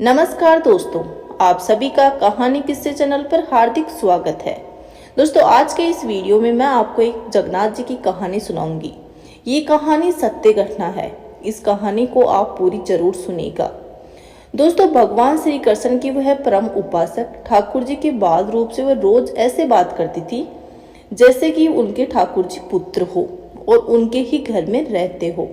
नमस्कार दोस्तों, आप सभी का कहानी किस्से चैनल पर हार्दिक स्वागत है। दोस्तों, आज के इस वीडियो में मैं आपको एक जगन्नाथ जी की कहानी सुनाऊंगी। ये कहानी सत्य घटना है। इस कहानी को आप पूरी जरूर सुनिएगा। दोस्तों, भगवान श्री कृष्ण की वह परम उपासक ठाकुर जी के बाल रूप से वह रोज ऐसे बात करती थी जैसे कि उनके ठाकुर जी पुत्र हो और उनके ही घर में रहते हो।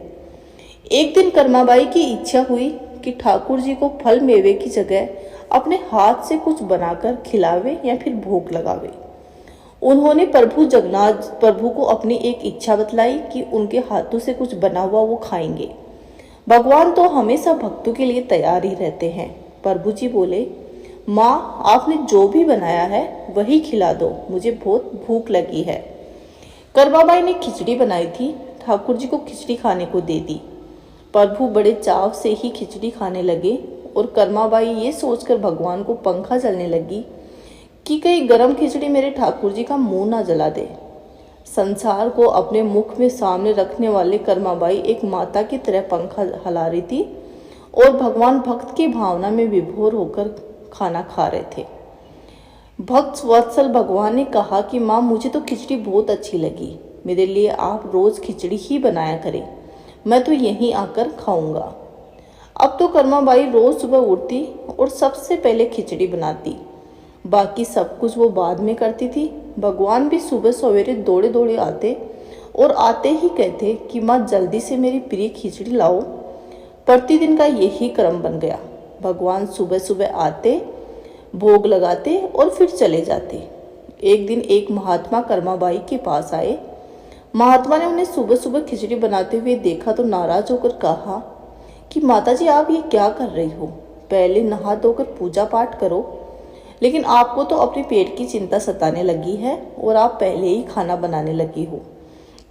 एक दिन कर्माबाई की इच्छा हुई कि ठाकुर जी को फल मेवे की जगह अपने हाथ से कुछ बनाकर खिलावे या फिर भोग लगावे। उन्होंने प्रभु जगन्नाथ प्रभु को अपनी एक इच्छा बतलाई कि उनके हाथों से कुछ बना हुआ वो खाएंगे। भगवान तो हमेशा भक्तों के लिए तैयार ही रहते हैं। प्रभु जी बोले, माँ, आपने जो भी बनाया है वही खिला दो, मुझे बहुत भूख लगी है। कर्माबाई ने खिचड़ी बनाई थी, ठाकुर जी को खिचड़ी खाने को दे दी। प्रभु बड़े चाव से ही खिचड़ी खाने लगे और कर्माबाई ये सोचकर भगवान को पंखा जलने लगी कि कहीं गरम खिचड़ी मेरे ठाकुर जी का मुंह ना जला दे। संसार को अपने मुख में सामने रखने वाले कर्माबाई एक माता की तरह पंखा हिला रही थी और भगवान भक्त की भावना में विभोर होकर खाना खा रहे थे। भक्त वत्सल भगवान ने कहा कि माँ, मुझे तो खिचड़ी बहुत अच्छी लगी, मेरे लिए आप रोज खिचड़ी ही बनाया करें, मैं तो यहीं आकर खाऊंगा। अब तो कर्माबाई रोज सुबह उठती और सबसे पहले खिचड़ी बनाती, बाकी सब कुछ वो बाद में करती थी। भगवान भी सुबह सवेरे दौड़े दौड़े आते और आते ही कहते कि माँ, जल्दी से मेरी प्रिय खिचड़ी लाओ। प्रतिदिन का यही क्रम बन गया। भगवान सुबह सुबह आते, भोग लगाते और फिर चले जाते। एक दिन एक महात्मा कर्माबाई के पास आए। महात्मा ने उन्हें सुबह सुबह खिचड़ी बनाते हुए देखा तो नाराज होकर कहा कि माताजी, आप ये क्या कर रही हो? पहले नहा धोकर पूजा पाठ करो। लेकिन आपको तो अपने पेट की चिंता सताने लगी है और आप पहले ही खाना बनाने लगी हो।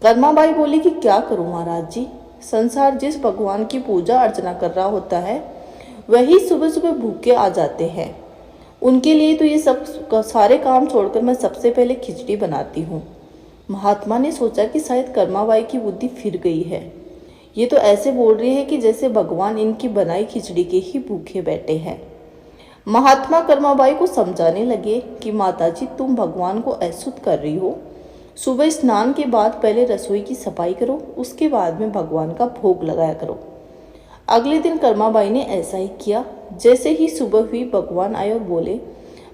कर्माबाई बोली कि क्या करूं महाराज जी, संसार जिस भगवान की पूजा अर्चना कर रहा होता है वही सुबह सुबह भूखे आ जाते हैं। उनके लिए तो ये सब सारे काम छोड़कर मैं सबसे पहले खिचड़ी बनाती हूँ। महात्मा ने सोचा कि शायद कर्माबाई की बुद्धि फिर गई है। ये तो ऐसे बोल रही है कि जैसे भगवान इनकी बनाई खिचड़ी के ही भूखे बैठे हैं। महात्मा कर्माबाई को समझाने लगे कि माताजी, तुम भगवान को अशुद्ध कर रही हो। सुबह स्नान के बाद पहले रसोई की सफाई करो, उसके बाद में भगवान का भोग लगाया करो। अगले दिन कर्माबाई ने ऐसा ही किया। जैसे ही सुबह हुई, भगवान आए और बोले,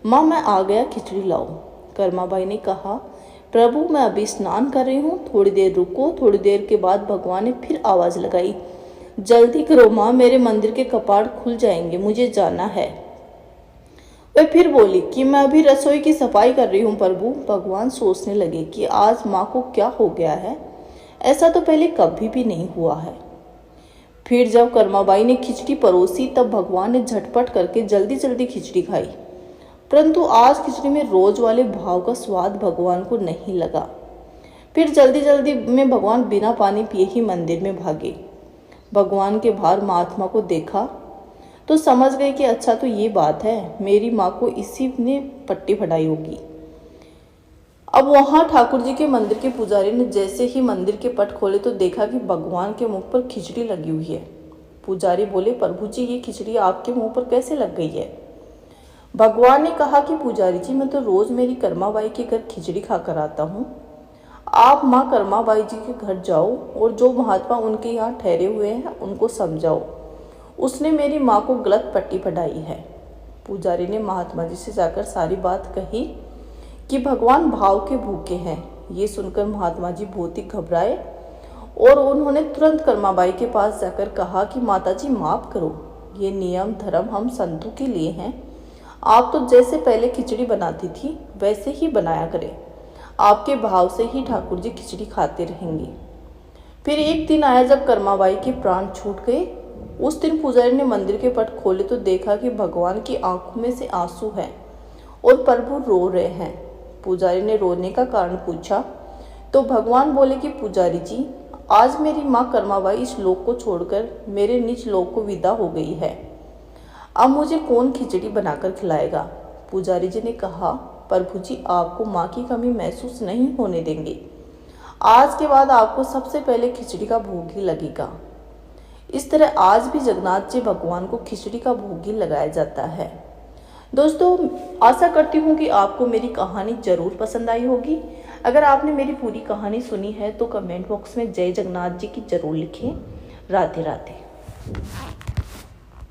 माँ, मैं आ गया, खिचड़ी लाओ। कर्माबाई ने कहा, प्रभु, मैं अभी स्नान कर रही हूँ, थोड़ी देर रुको। थोड़ी देर के बाद भगवान ने फिर आवाज लगाई, जल्दी करो माँ, मेरे मंदिर के कपाट खुल जाएंगे, मुझे जाना है। वह फिर बोली कि मैं अभी रसोई की सफाई कर रही हूँ प्रभु। भगवान सोचने लगे कि आज माँ को क्या हो गया है, ऐसा तो पहले कभी भी नहीं हुआ है। फिर जब कर्माबाई ने खिचड़ी परोसी तब भगवान ने झटपट करके जल्दी जल्दी खिचड़ी खाई, परंतु आज खिचड़ी में रोज वाले भाव का स्वाद भगवान को नहीं लगा। फिर जल्दी जल्दी में भगवान बिना पानी पिए ही मंदिर में भागे। भगवान के बाहर महात्मा को देखा तो समझ गए कि अच्छा, तो ये बात है, मेरी माँ को इसी ने पट्टी फटाई होगी। अब वहाँ ठाकुर जी के मंदिर के पुजारी ने जैसे ही मंदिर के पट खोले तो देखा कि भगवान के मुंह पर खिचड़ी लगी हुई है। पुजारी बोले, प्रभु जी, ये खिचड़ी आपके मुंह पर कैसे लग गई है? भगवान ने कहा कि पुजारी जी, मैं तो रोज मेरी कर्माबाई के घर खिचड़ी खाकर आता हूँ। आप माँ कर्माबाई जी के घर जाओ और जो महात्मा उनके यहाँ ठहरे हुए हैं उनको समझाओ, उसने मेरी माँ को गलत पट्टी पढ़ाई है। पुजारी ने महात्मा जी से जाकर सारी बात कही कि भगवान भाव के भूखे हैं। ये सुनकर महात्मा जी बहुत ही घबराए और उन्होंने तुरंत कर्माबाई के पास जाकर कहा कि माताजी, माफ करो, ये नियम धर्म हम संतों के लिए हैं। आप तो जैसे पहले खिचड़ी बनाती थी वैसे ही बनाया करें, आपके भाव से ही ठाकुर जी खिचड़ी खाते रहेंगे। फिर एक दिन आया जब कर्माबाई के प्राण छूट गए। उस दिन पुजारी ने मंदिर के पट खोले तो देखा कि भगवान की आंखों में से आंसू हैं और प्रभु रो रहे हैं। पुजारी ने रोने का कारण पूछा तो भगवान बोले कि पुजारी जी, आज मेरी माँ कर्माबाई इस लोक को छोड़कर मेरे निज लोक को विदा हो गई है। अब मुझे कौन खिचड़ी बनाकर खिलाएगा? पुजारी जी ने कहा, प्रभु जी, आपको माँ की कमी महसूस नहीं होने देंगे। आज के बाद आपको सबसे पहले खिचड़ी का भोग ही लगेगा। इस तरह आज भी जगन्नाथ जी भगवान को खिचड़ी का भोग ही लगाया जाता है। दोस्तों, आशा करती हूँ कि आपको मेरी कहानी जरूर पसंद आई होगी। अगर आपने मेरी पूरी कहानी सुनी है तो कमेंट बॉक्स में जय जगन्नाथ जी की जरूर लिखें। राधे राधे।